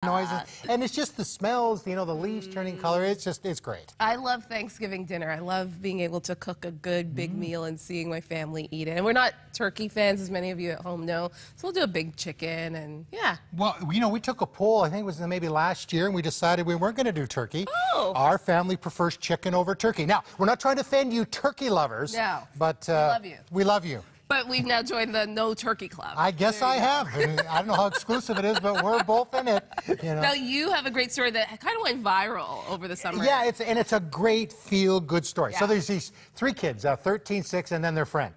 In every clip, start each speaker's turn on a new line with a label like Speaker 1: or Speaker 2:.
Speaker 1: noises, and it's just the smells, you know, the leaves turning color. It's great.
Speaker 2: I love Thanksgiving dinner. I love being able to cook a good big meal and seeing my family eat it. And we're not turkey fans, as many of you at home know, so we'll do a big chicken and yeah.
Speaker 1: Well, you know, we took a poll, I think it was maybe last year, and we decided we weren't going to do turkey.
Speaker 2: Oh.
Speaker 1: Our family prefers chicken over turkey. Now, we're not trying to offend you turkey lovers.
Speaker 2: No,
Speaker 1: but
Speaker 2: we love you.
Speaker 1: We love you.
Speaker 2: But we've now joined the No Turkey Club.
Speaker 1: I guess I have. I don't know how exclusive it is, but we're both in it. You know.
Speaker 2: Now, you have a great story that kind of went viral over the summer.
Speaker 1: Yeah, it's a great feel-good story.
Speaker 2: Yeah.
Speaker 1: So there's these three kids, 13, 6, and then their friend.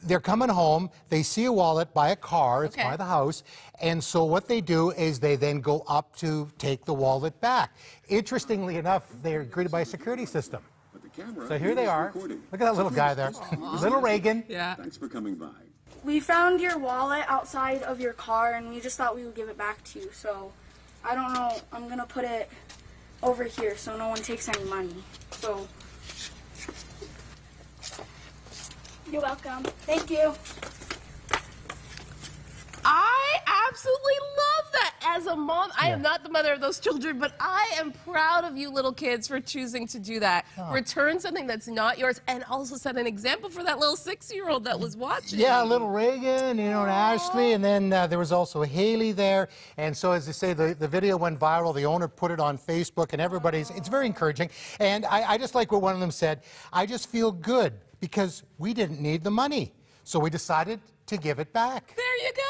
Speaker 1: They're coming home. They see a wallet by a car. It's by the house. And so what they do is they then go up to take the wallet back. Interestingly enough, they're greeted by a security system. So here they are. Look at that little guy there. Little Reagan.
Speaker 3: Yeah. Thanks for coming by.
Speaker 4: We found your wallet outside of your car, and we just thought we would give it back to you. So, I don't know. I'm going to put it over here so no one takes any money. So, you're welcome. Thank you.
Speaker 2: I absolutely love that. As a mom, I am not the mother of those children, but I am proud of you little kids for choosing to do that. Return something that's not yours, and also set an example for that little 6-year-old that was watching.
Speaker 1: Yeah, little Reagan, you know, and Ashley, and then there was also Haley there. And so, as they say, the video went viral. The owner put it on Facebook, and it's very encouraging. And I just like what one of them said, I just feel good because we didn't need the money. So we decided to give it back.
Speaker 2: There you go.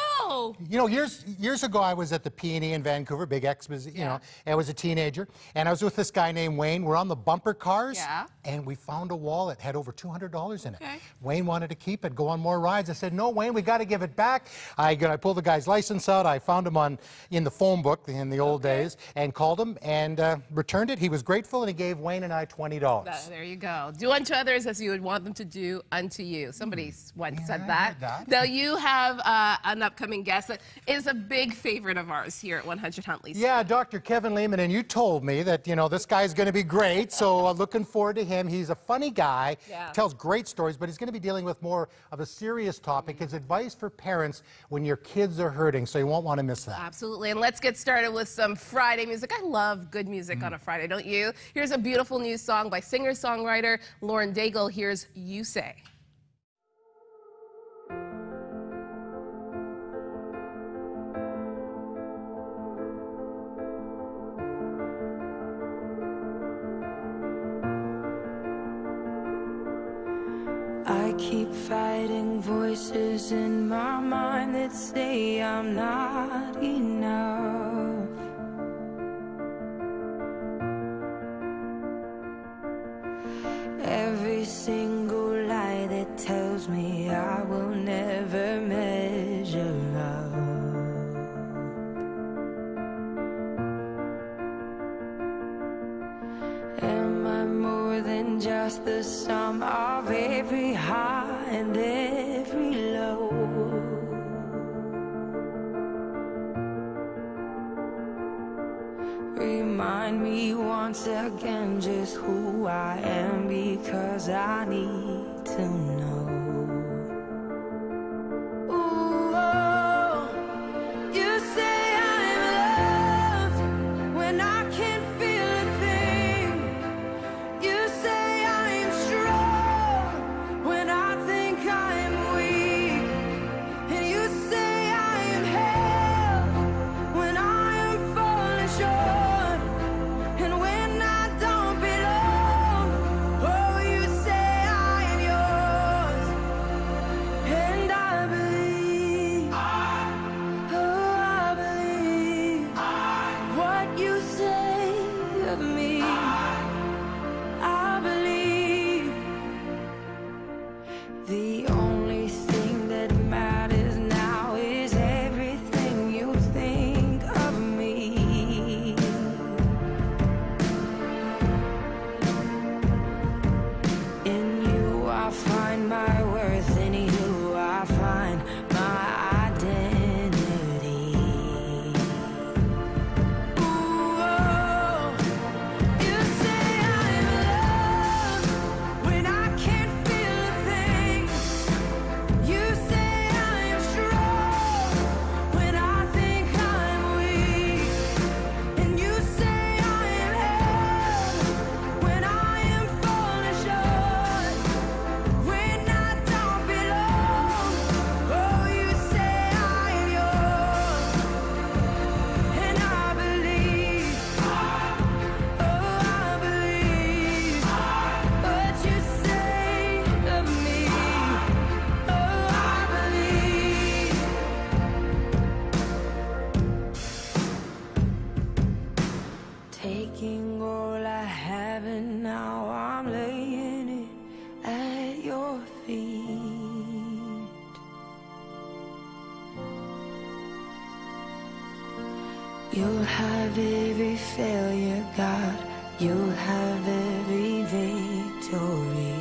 Speaker 1: You know, years ago, I was at the P&E in Vancouver, big exposition, you know, and I was a teenager, and I was with this guy named Wayne. We're on the bumper cars, and we found a wallet, had over $200 in it. Wayne wanted to keep it, go on more rides. I said, no, Wayne, we got to give it back. I pulled the guy's license out. I found him in the phone book in the old days, and called him and returned it. He was grateful, and he gave Wayne and I $20.
Speaker 2: There you go. Do unto others as you would want them to do unto you. Somebody once said that. Now, you have an upcoming guest that is a big favorite of ours here at 100 Huntley Street.
Speaker 1: Yeah, Dr. Kevin Lehman, and you told me that, you know, this guy's going to be great, so looking forward to him. He's a funny guy, tells great stories, but he's going to be dealing with more of a serious topic, his advice for parents when your kids are hurting, so you won't want to miss that.
Speaker 2: Absolutely, and let's get started with some Friday music. I love good music on a Friday, don't you? Here's a beautiful new song by singer-songwriter Lauren Daigle. Here's You Say.
Speaker 5: I keep fighting voices in my mind that say I'm not enough. Every single lie that tells me I will never measure up. Am I more than just the sum of every high and every low? Remind me once again just who I am, because I need to know. have every failure, God. You'll have every victory.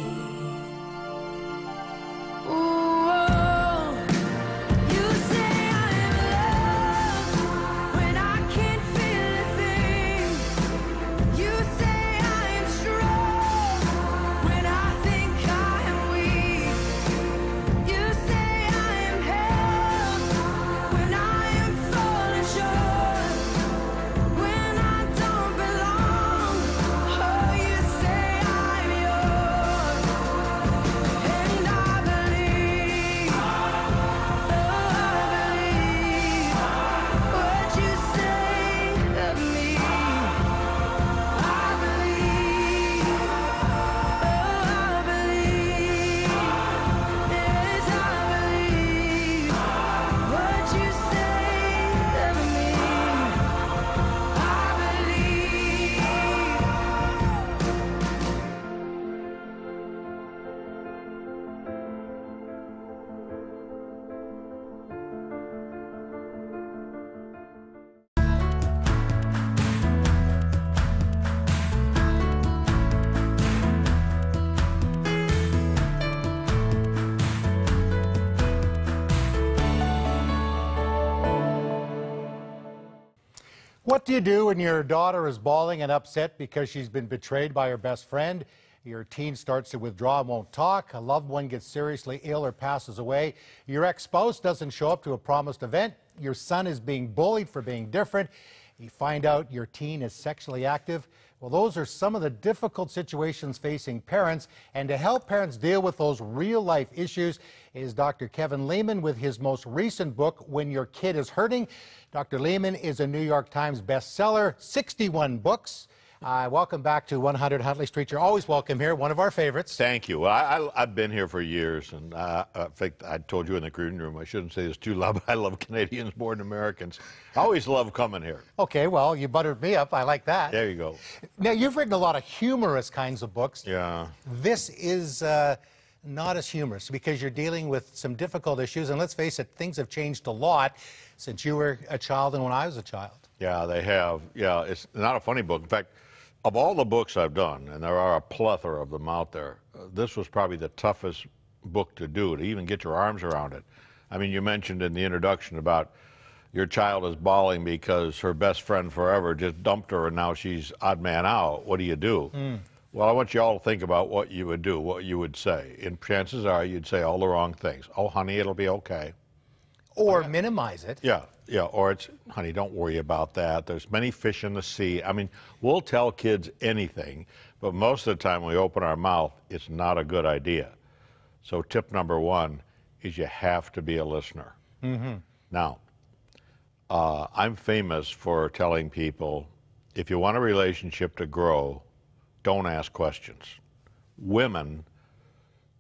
Speaker 1: What do you do when your daughter is bawling and upset because she's been betrayed by her best friend? Your teen starts to withdraw and won't talk. A loved one gets seriously ill or passes away. Your ex-spouse doesn't show up to a promised event. Your son is being bullied for being different. You find out your teen is sexually active. Well, those are some of the difficult situations facing parents. And to help parents deal with those real-life issues is Dr. Kevin Lehman with his most recent book, When Your Kid is Hurting. Dr. Lehman is a New York Times bestseller, 61 books. Welcome back to 100 Huntley Street. You're always welcome here, one of our favorites.
Speaker 3: Thank you. I've been here for years, and I think I told you in the green room, I shouldn't say this too loud, but I love Canadians more than Americans. I always love coming here.
Speaker 1: Okay, well, you buttered me up. I like that.
Speaker 3: There you go.
Speaker 1: Now, you've written a lot of humorous kinds of books.
Speaker 3: Yeah.
Speaker 1: This is not as humorous because you're dealing with some difficult issues, and let's face it, things have changed a lot since you were a child and when I was a child. Yeah,
Speaker 3: they have. Yeah, it's not a funny book. In fact, of all the books I've done, and there are a plethora of them out there, this was probably the toughest book to do, to even get your arms around it. I mean, you mentioned in the introduction about your child is bawling because her best friend forever just dumped her and now she's odd man out. What do you do? Well, I want you all to think about what you would do, what you would say. And chances are you'd say all the wrong things. Oh, honey, it'll be okay.
Speaker 1: Or minimize it.
Speaker 3: Yeah, or it's, honey, don't worry about that. There's many fish in the sea. I mean, we'll tell kids anything, but most of the time when we open our mouth, it's not a good idea. So tip number one is you have to be a listener. Now, I'm famous for telling people, if you want a relationship to grow, don't ask questions. Women,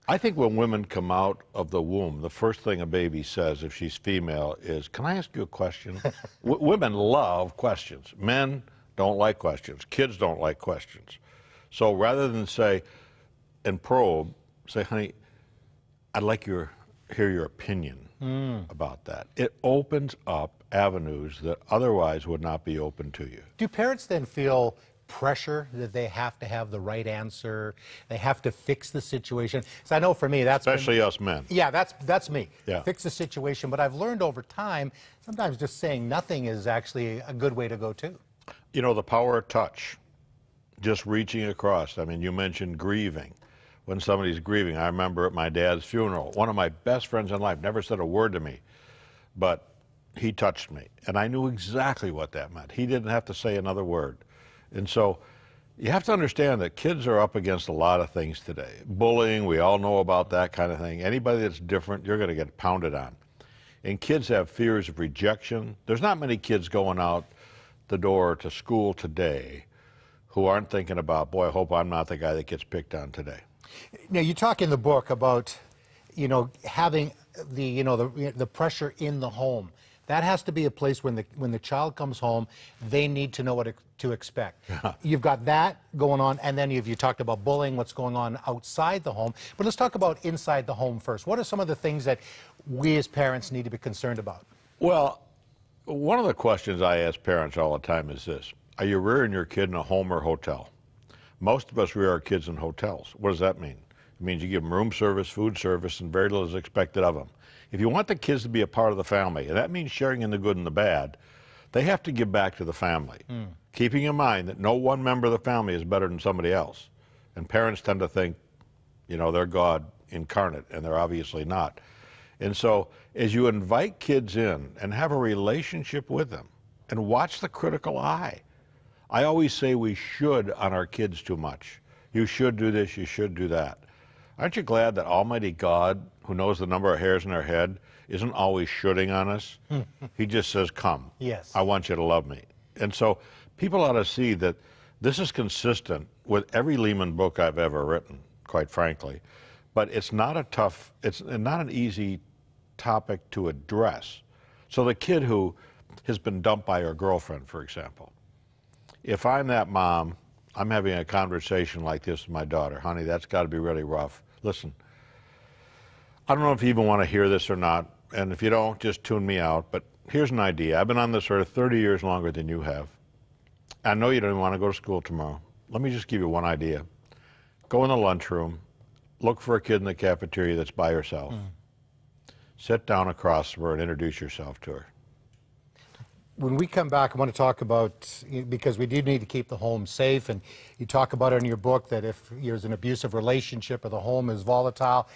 Speaker 3: I think when women come out of the womb, the first thing a baby says, if she's female, is, can I ask you a question? Women love questions. Men don't like questions. Kids don't like questions. So rather than say, and probe, say, honey, I'd like to hear your opinion about that. It opens up avenues that otherwise would not be open to you.
Speaker 1: Do parents then feel pressure that they have to have the right answer, they have to fix the situation? So I know for me that's
Speaker 3: especially us men.
Speaker 1: Yeah, that's me.
Speaker 3: Yeah.
Speaker 1: Fix the situation, but I've learned over time sometimes just saying nothing is actually a good way to go too.
Speaker 3: You know, the power of touch, just reaching across. I mean, you mentioned grieving. When somebody's grieving, I remember at my dad's funeral, one of my best friends in life never said a word to me, but he touched me, and I knew exactly what that meant. He didn't have to say another word. And so you have to understand that kids are up against a lot of things today. Bullying, we all know about that kind of thing. Anybody that's different, you're going to get pounded on. And kids have fears of rejection. There's not many kids going out the door to school today who aren't thinking about, boy, I hope I'm not the guy that gets picked on today.
Speaker 1: Now, you talk in the book about, having the pressure in the home. That has to be a place when the child comes home, they need to know what to expect. Yeah. You've got that going on, and then you talked about bullying, what's going on outside the home. But let's talk about inside the home first. What are some of the things that we as parents need to be concerned about?
Speaker 3: Well, One of the questions I ask parents all the time is this: are you rearing your kid in a home or hotel? Most of us rear our kids in hotels. What does that mean? It means you give them room service, food service, and very little is expected of them. If you want the kids to be a part of the family, and that means sharing in the good and the bad, they have to give back to the family, keeping in mind that no one member of the family is better than somebody else. And parents tend to think, you know, they're God incarnate, and they're obviously not. And so as you invite kids in and have a relationship with them and watch the critical eye, I always say we should on our kids too much. You should do this, you should do that. Aren't you glad that Almighty God, who knows the number of hairs in our head, isn't always shooting on us? He just says, come.
Speaker 1: Yes.
Speaker 3: I want you to love me. And so people ought to see that this is consistent with every Lehman book I've ever written, quite frankly. But it's not an easy topic to address. So the kid who has been dumped by her girlfriend, for example, if I'm that mom, I'm having a conversation like this with my daughter. Honey, that's got to be really rough. Listen, I don't know if you even want to hear this or not, and if you don't, just tune me out, but here's an idea. I've been on this earth 30 years longer than you have. I know you don't even want to go to school tomorrow. Let me just give you one idea. Go in the lunchroom, look for a kid in the cafeteria that's by herself. Sit down across from her and introduce yourself to her.
Speaker 1: When we come back, I want to talk about, because we do need to keep the home safe, and you talk about it in your book that if there's an abusive relationship or the home is volatile,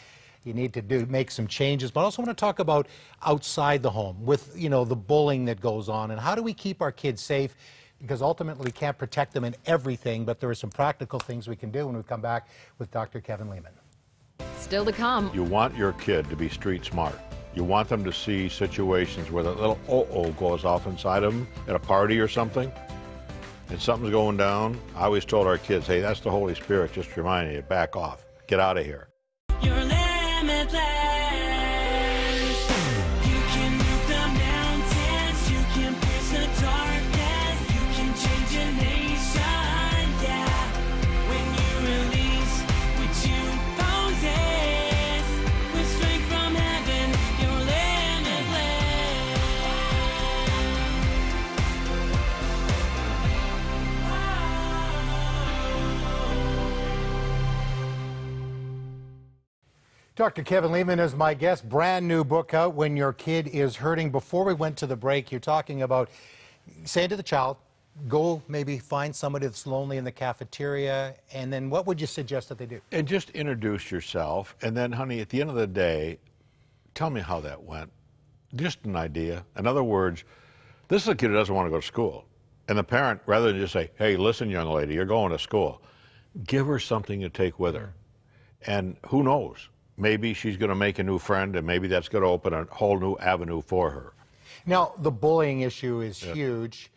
Speaker 1: you need to make some changes. But I also want to talk about outside the home with, you know, the bullying that goes on, and how do we keep our kids safe? Because ultimately we can't protect them in everything, but there are some practical things we can do when we come back with Dr. Kevin Lehman.
Speaker 6: Still to come.
Speaker 3: You want your kid to be street smart. You want them to see situations where the little uh-oh goes off inside of them at a party or something, and something's going down. I always told our kids, hey, that's the Holy Spirit just reminding you, back off, get out of here.
Speaker 5: You're limitless. You can move the mountains. You can pierce the darkness. You can change a nation. Yeah. When you release what you possess with strength from heaven, you're
Speaker 1: Dr. Kevin Lehman is my guest. Brand new book out, When Your Kid Is Hurting. Before we went to the break, you're talking about saying to the child, go maybe find somebody that's lonely in the cafeteria, and then what would you suggest that they do?
Speaker 3: And just introduce yourself, and then, honey, at the end of the day, tell me how that went. Just an idea. In other words, this is a kid who doesn't want to go to school. And the parent, rather than just say, hey, listen, young lady, you're going to school, give her something to take with her. And who knows? Maybe she's going to make a new friend, and maybe that's going to open a whole new avenue for her.
Speaker 1: Now, the bullying issue is huge.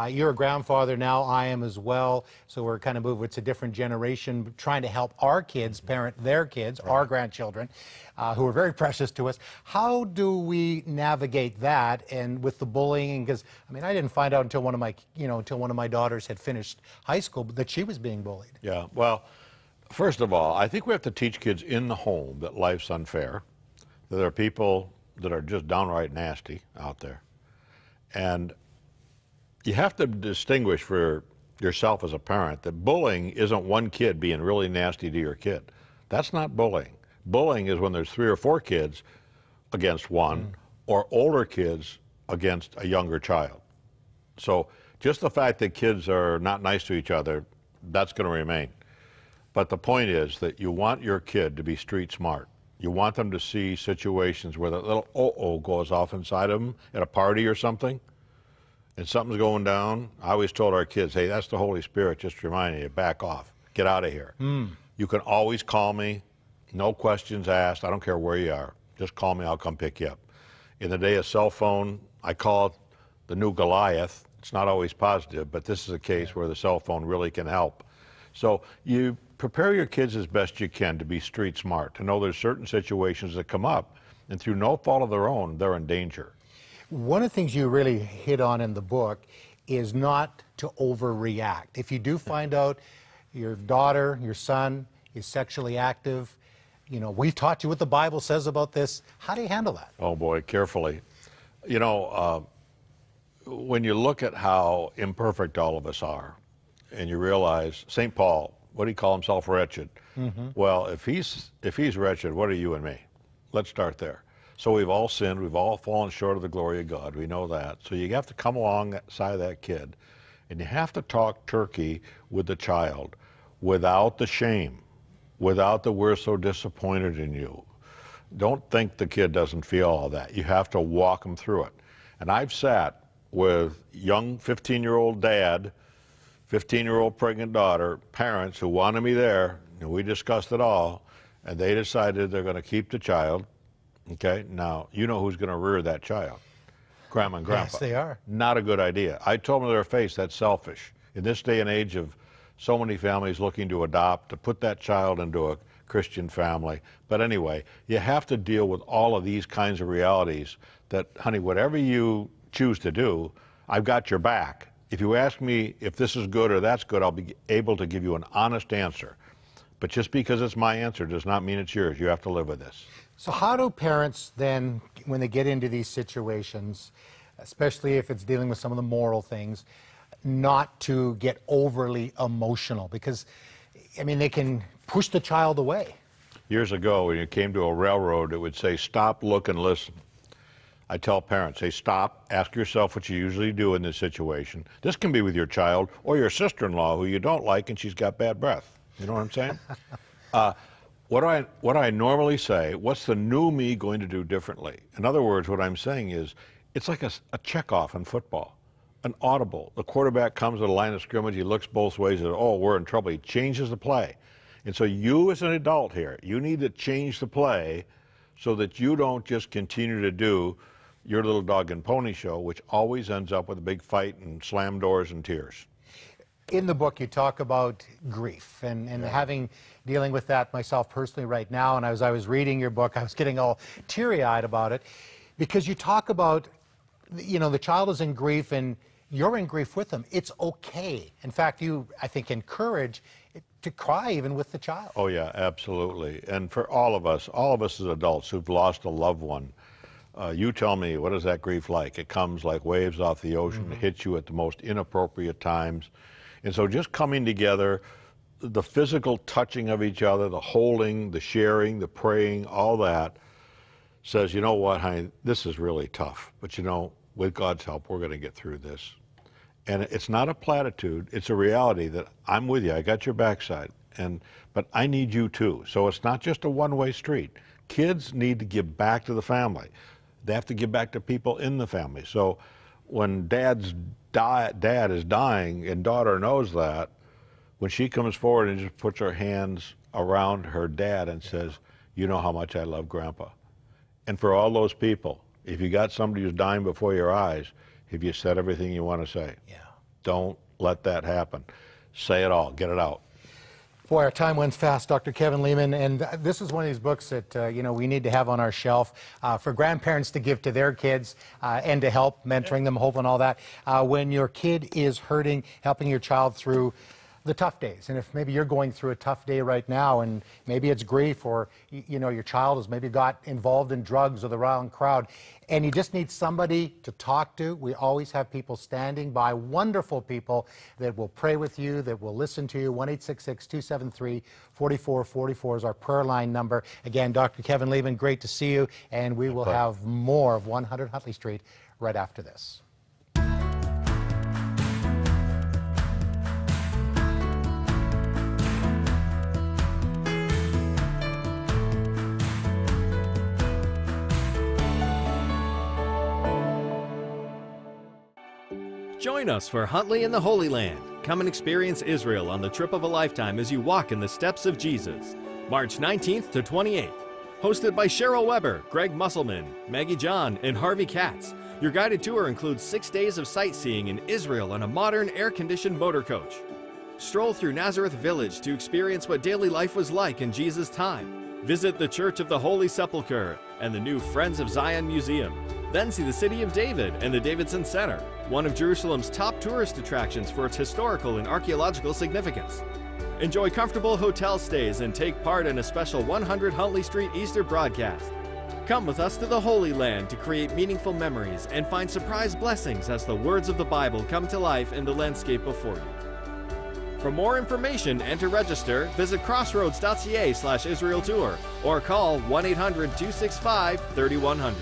Speaker 1: You're a grandfather now, I am as well, so we're kind of moving to a different generation, trying to help our kids parent their kids, our grandchildren, who are very precious to us. How do we navigate that and with the bullying? Because, I mean, I didn't find out until one of my daughters had finished high school that she was being bullied.
Speaker 3: Yeah, well, first of all, I think we have to teach kids in the home that life's unfair, that there are people that are just downright nasty out there. And you have to distinguish for yourself as a parent that bullying isn't one kid being really nasty to your kid. That's not bullying. Bullying is when there's 3 or 4 kids against one, or older kids against a younger child. So just the fact that kids are not nice to each other, that's going to remain. But the point is that you want your kid to be street smart. You want them to see situations where the little uh-oh goes off inside of them at a party or something, and something's going down. I always told our kids, hey, that's the Holy Spirit just reminding you, back off, get out of here. You can always call me, no questions asked. I don't care where you are. Just call me, I'll come pick you up. In the day of cell phone, I call it the new Goliath. It's not always positive, but this is a case where the cell phone really can help. So you prepare your kids as best you can to be street smart, to know there's certain situations that come up, and through no fault of their own, they're in danger.
Speaker 1: One of the things you really hit on in the book is not to overreact. If you do find out your daughter, your son is sexually active, you know, we've taught you what the Bible says about this. How do you handle that?
Speaker 3: Oh boy, carefully. You know, when you look at how imperfect all of us are, and you realize St. Paul, what did he call himself? Wretched. Well, if he's wretched, what are you and me? Let's start there. So we've all sinned. We've all fallen short of the glory of God. We know that. So you have to come alongside that kid, and you have to talk turkey with the child without the shame, without the we're so disappointed in you. Don't think the kid doesn't feel all that. You have to walk them through it. And I've sat with young 15-year-old dad, 15-year-old pregnant daughter, parents who wanted me there, and we discussed it all, and they decided they're going to keep the child. Okay, now, you know who's going to rear that child? Grandma and Grandpa.
Speaker 1: Yes, they are.
Speaker 3: Not a good idea. I told them to their face, that's selfish. In this day and age of so many families looking to adopt, to put that child into a Christian family. But anyway, you have to deal with all of these kinds of realities that, honey, whatever you choose to do, I've got your back. If you ask me if this is good or that's good, I'll be able to give you an honest answer. But just because it's my answer does not mean it's yours. You have to live with this.
Speaker 1: So how do parents then, when they get into these situations, especially if it's dealing with some of the moral things, not to get overly emotional? Because, I mean, they can push the child away.
Speaker 3: Years ago, when you came to a railroad, it would say, stop, look, and listen. I tell parents, say, stop, ask yourself what you usually do in this situation. This can be with your child or your sister-in-law who you don't like and she's got bad breath. You know what I'm saying? What I normally say, what's the new me going to do differently? In other words, what I'm saying is, it's like a checkoff in football, an audible. The quarterback comes to the line of scrimmage, he looks both ways, and oh, we're in trouble. He changes the play. And so you as an adult here, you need to change the play so that you don't just continue to do your little dog and pony show, which always ends up with a big fight and slam doors and tears.
Speaker 1: In the book, you talk about grief and dealing with that myself personally right now. And as I was reading your book, I was getting all teary-eyed about it because you talk about, you know, the child is in grief and you're in grief with them. It's okay. In fact, you, I think, encourage to cry even with the child.
Speaker 3: Oh, yeah, absolutely. And for all of us as adults who've lost a loved one, you tell me, what is that grief like? It comes like waves off the ocean. It hits you at the most inappropriate times. And so just coming together, the physical touching of each other, the holding, the sharing, the praying, all that says, you know what, honey, this is really tough. But you know, with God's help, we're going to get through this. And it's not a platitude. It's a reality that I'm with you. I got your backside. But I need you too. So it's not just a one-way street. Kids need to give back to the family. They have to give back to people in the family. So when dad is dying and daughter knows that, when she comes forward and just puts her hands around her dad and says, you know how much I love Grandpa. And for all those people, if you got somebody who's dying before your eyes, have you said everything you want to say?
Speaker 1: Yeah.
Speaker 3: Don't let that happen. Say it all. Get it out.
Speaker 1: Boy, our time went fast, Dr. Kevin Lehman, and this is one of these books that you know, we need to have on our shelf for grandparents to give to their kids and to help mentoring them, hope and all that. When your kid is hurting, helping your child through the tough days. And if maybe you're going through a tough day right now and maybe it's grief or you know, your child has maybe got involved in drugs or the wrong crowd and you just need somebody to talk to, we always have people standing by, wonderful people that will pray with you, that will listen to you. 1-866-273-4444 is our prayer line number. Again, Dr. Kevin Lehman, great to see you, and we will have more of 100 Huntley Street right after this.
Speaker 7: Join us for Huntley in the Holy Land. Come and experience Israel on the trip of a lifetime as you walk in the steps of Jesus. March 19th to 28th. Hosted by Cheryl Weber, Greg Musselman, Maggie John, and Harvey Katz. Your guided tour includes 6 days of sightseeing in Israel on a modern air-conditioned motor coach. Stroll through Nazareth Village to experience what daily life was like in Jesus' time. Visit the Church of the Holy Sepulchre and the new Friends of Zion Museum. Then see the City of David and the Davidson Center, one of Jerusalem's top tourist attractions for its historical and archaeological significance. Enjoy comfortable hotel stays and take part in a special 100 Huntley Street Easter broadcast. Come with us to the Holy Land to create meaningful memories and find surprise blessings as the words of the Bible come to life in the landscape before you. For more information and to register, visit crossroads.ca/Israel Tour or call 1-800-265-3100.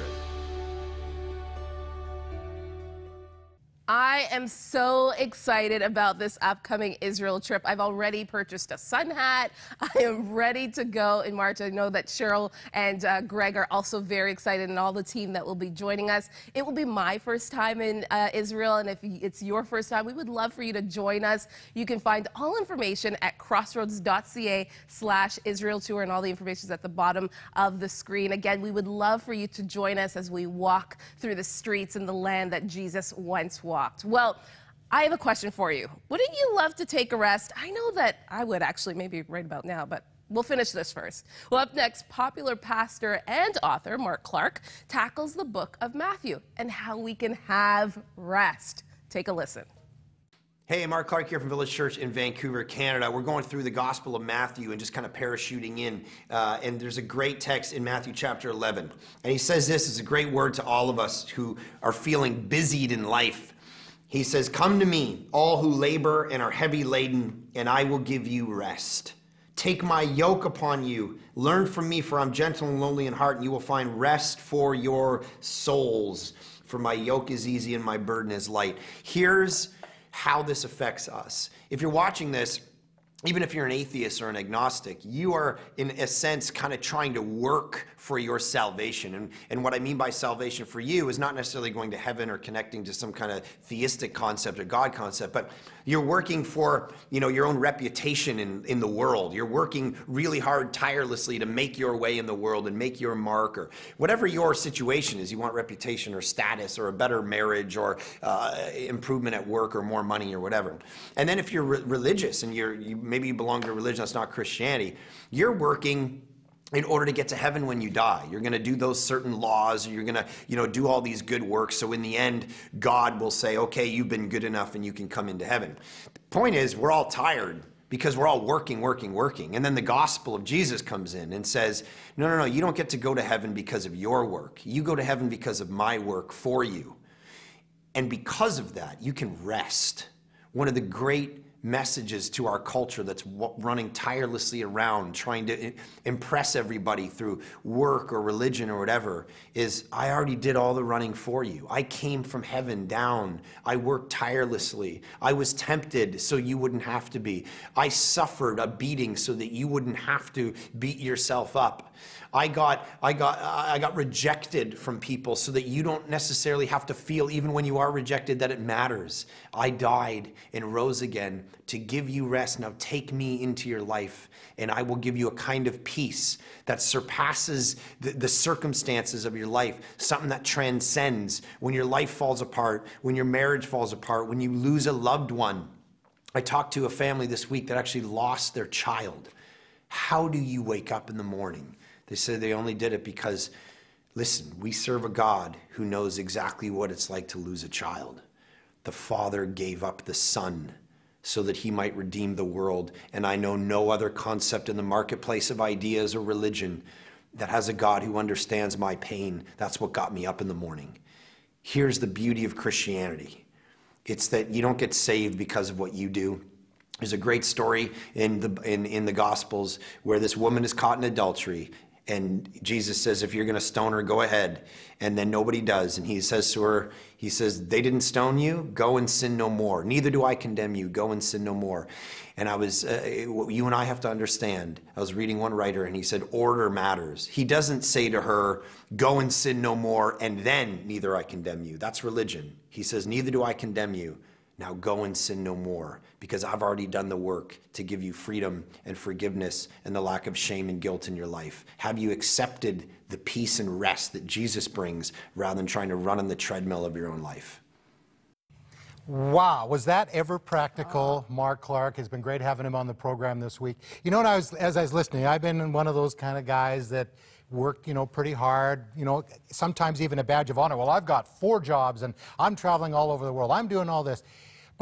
Speaker 2: I am so excited about this upcoming Israel trip. I've already purchased a sun hat. I am ready to go in March. I know that Cheryl and Greg are also very excited, and all the team that will be joining us. It will be my first time in Israel, and if it's your first time, we would love for you to join us. You can find all information at crossroads.ca/Israel Tour, and all the information is at the bottom of the screen. Again, we would love for you to join us as we walk through the streets in the land that Jesus once walked. Well, I have a question for you. Wouldn't you love to take a rest? I know that I would actually, maybe right about now, but we'll finish this first. Well, up next, popular pastor and author Mark Clark tackles the book of Matthew and how we can have rest. Take a listen.
Speaker 8: Hey, Mark Clark here from Village Church in Vancouver, Canada. We're going through the Gospel of Matthew and just kind of parachuting in. And there's a great text in Matthew chapter 11. And he says this is a great word to all of us who are feeling busied in life. He says, "Come to me, all who labor and are heavy laden, and I will give you rest. Take my yoke upon you. Learn from me, for I'm gentle and lowly in heart, and you will find rest for your souls. For my yoke is easy and my burden is light." Here's how this affects us. If you're watching this, even if you're an atheist or an agnostic, you are, in a sense, kind of trying to work for your salvation. And what I mean by salvation for you is not necessarily going to heaven or connecting to some kind of theistic concept or God concept, but you're working for, your own reputation in the world. You're working really hard, tirelessly to make your way in the world and make your mark, or whatever your situation is. You want reputation or status or a better marriage or improvement at work or more money or whatever. And then if you're religious and maybe you belong to a religion that's not Christianity, you're working in order to get to heaven when you die. You're going to do those certain laws, or you're going to, do all these good works. So in the end, God will say, okay, you've been good enough and you can come into heaven. The point is, we're all tired because we're all working. And then the gospel of Jesus comes in and says, no, you don't get to go to heaven because of your work. You go to heaven because of my work for you. And because of that, you can rest. One of the great messages to our culture that's running tirelessly around trying to impress everybody through work or religion or whatever is, I already did all the running for you. I came from heaven down. I worked tirelessly. I was tempted so you wouldn't have to be. I suffered a beating so that you wouldn't have to beat yourself up. I got rejected from people so that you don't necessarily have to feel, even when you are rejected, that it matters. I died and rose again to give you rest. Now take me into your life, and I will give you a kind of peace that surpasses the circumstances of your life, something that transcends when your life falls apart, when your marriage falls apart, when you lose a loved one. I talked to a family this week that actually lost their child. How do you wake up in the morning? They said they only did it because, listen, we serve a God who knows exactly what it's like to lose a child. The Father gave up the Son so that he might redeem the world. And I know no other concept in the marketplace of ideas or religion that has a God who understands my pain. That's what got me up in the morning. Here's the beauty of Christianity. It's that you don't get saved because of what you do. There's a great story in the Gospels where this woman is caught in adultery. And Jesus says, if you're going to stone her, go ahead. And then nobody does. And he says to her, they didn't stone you? Go and sin no more. Neither do I condemn you. Go and sin no more. And you and I have to understand, I was reading one writer and he said, order matters. He doesn't say to her, go and sin no more, and then neither I condemn you. That's religion. He says, neither do I condemn you. Now go and sin no more, because I've already done the work to give you freedom and forgiveness and the lack of shame and guilt in your life. Have you accepted the peace and rest that Jesus brings rather than trying to run on the treadmill of your own life?
Speaker 1: Wow, was that ever practical? Mark Clark, it's been great having him on the program this week. You know, as I was listening, I've been one of those kind of guys that work, pretty hard, sometimes even a badge of honor. Well, I've got 4 jobs and I'm traveling all over the world. I'm doing all this.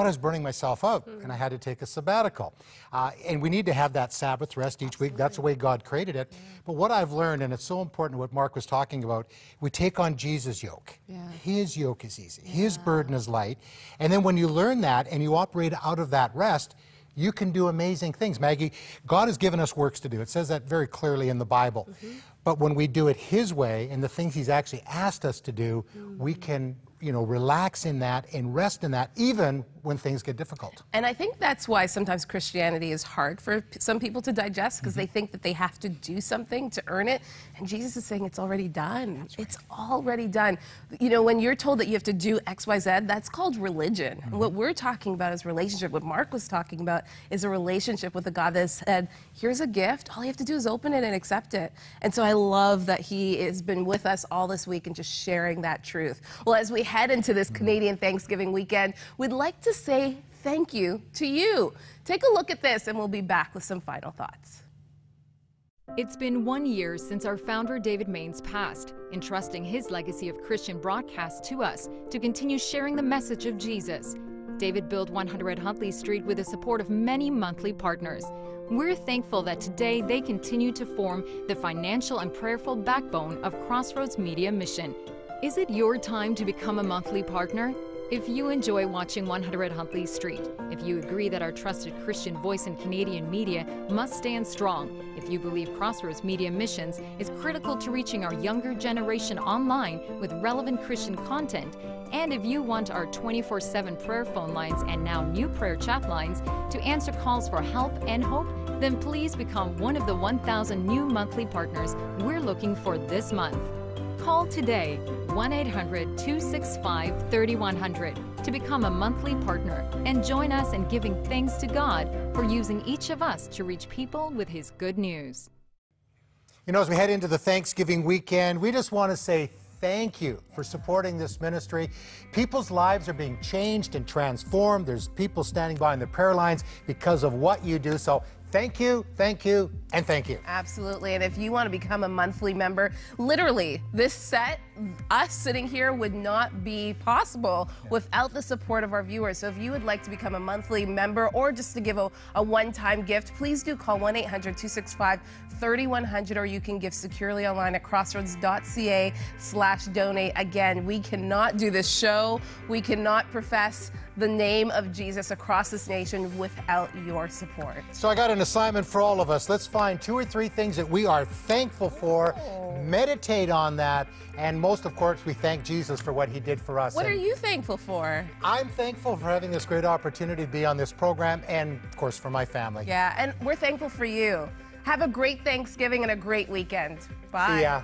Speaker 1: but I was burning myself out, and I had to take a sabbatical. And we need to have that Sabbath rest each week. That's the way God created it. But what I've learned, and it's so important what Mark was talking about, we take on Jesus' yoke. His yoke is easy. His burden is light. And then when you learn that and you operate out of that rest, you can do amazing things. Maggie, God has given us works to do. It says that very clearly in the Bible. But when we do it His way and the things He's actually asked us to do, we can, relax in that and rest in that, even when things get difficult.
Speaker 2: And I think that's why sometimes Christianity is hard for some people to digest, because they think that they have to do something to earn it. And Jesus is saying it's already done. It's already done. When you're told that you have to do X, Y, Z, that's called religion. And what we're talking about is relationship. What Mark was talking about is a relationship with a God that said, here's a gift. All you have to do is open it and accept it. And so I love that he has been with us all this week and just sharing that truth. Well, as we head into this Canadian Thanksgiving weekend, we'd like to say thank you to you. Take a look at this and we'll be back with some final thoughts.
Speaker 6: It's been 1 year since our founder David Maines passed, entrusting his legacy of Christian broadcast to us to continue sharing the message of Jesus. David built 100 Huntley Street with the support of many monthly partners. We're thankful that today they continue to form the financial and prayerful backbone of Crossroads Media mission. Is it your time to become a monthly partner? If you enjoy watching 100 Huntley Street, if you agree that our trusted Christian voice in Canadian media must stand strong, if you believe Crossroads Media Missions is critical to reaching our younger generation online with relevant Christian content, and if you want our 24/7 prayer phone lines and now new prayer chat lines to answer calls for help and hope, then please become one of the 1,000 new monthly partners we're looking for this month. Call today, 1-800-265-3100 to become a monthly partner and join us in giving thanks to God for using each of us to reach people with His good news.
Speaker 1: As we head into the Thanksgiving weekend, we just want to say thank you for supporting this ministry. People's lives are being changed and transformed. There's people standing by on the prayer lines because of what you do. So thank you, and thank you.
Speaker 2: Absolutely. And if you want to become a monthly member, literally, this set, us sitting here, would not be possible without the support of our viewers. So if you would like to become a monthly member or just to give a one-time gift, please do call 1-800-265-3100, or you can give securely online at crossroads.ca/donate. Again, we cannot do this show, we cannot profess the name of Jesus across this nation without your support.
Speaker 1: So I got an assignment for all of us. Let's find 2 or 3 things that we are thankful for, meditate on that, and most, of course, we thank Jesus for what He did for us.
Speaker 2: What are you thankful for?
Speaker 1: I'm thankful for having this great opportunity to be on this program and, of course, for my family.
Speaker 2: Yeah, and we're thankful for you. Have a great Thanksgiving and a great weekend. Bye.
Speaker 1: See ya.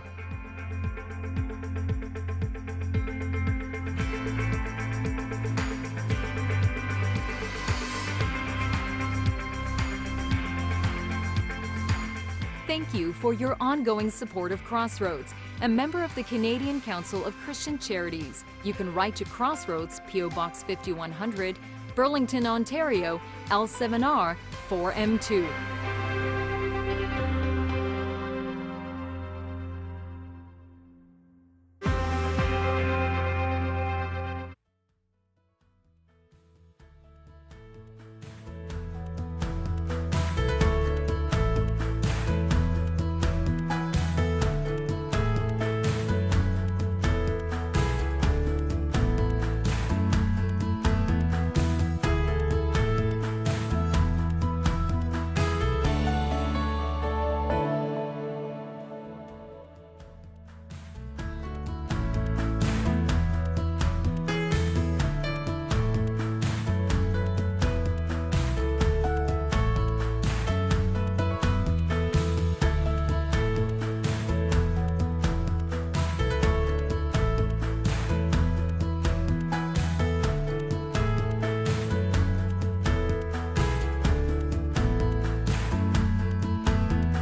Speaker 6: Thank you for your ongoing support of Crossroads, a member of the Canadian Council of Christian Charities. You can write to Crossroads, P.O. Box 5100, Burlington, Ontario, L7R 4M2.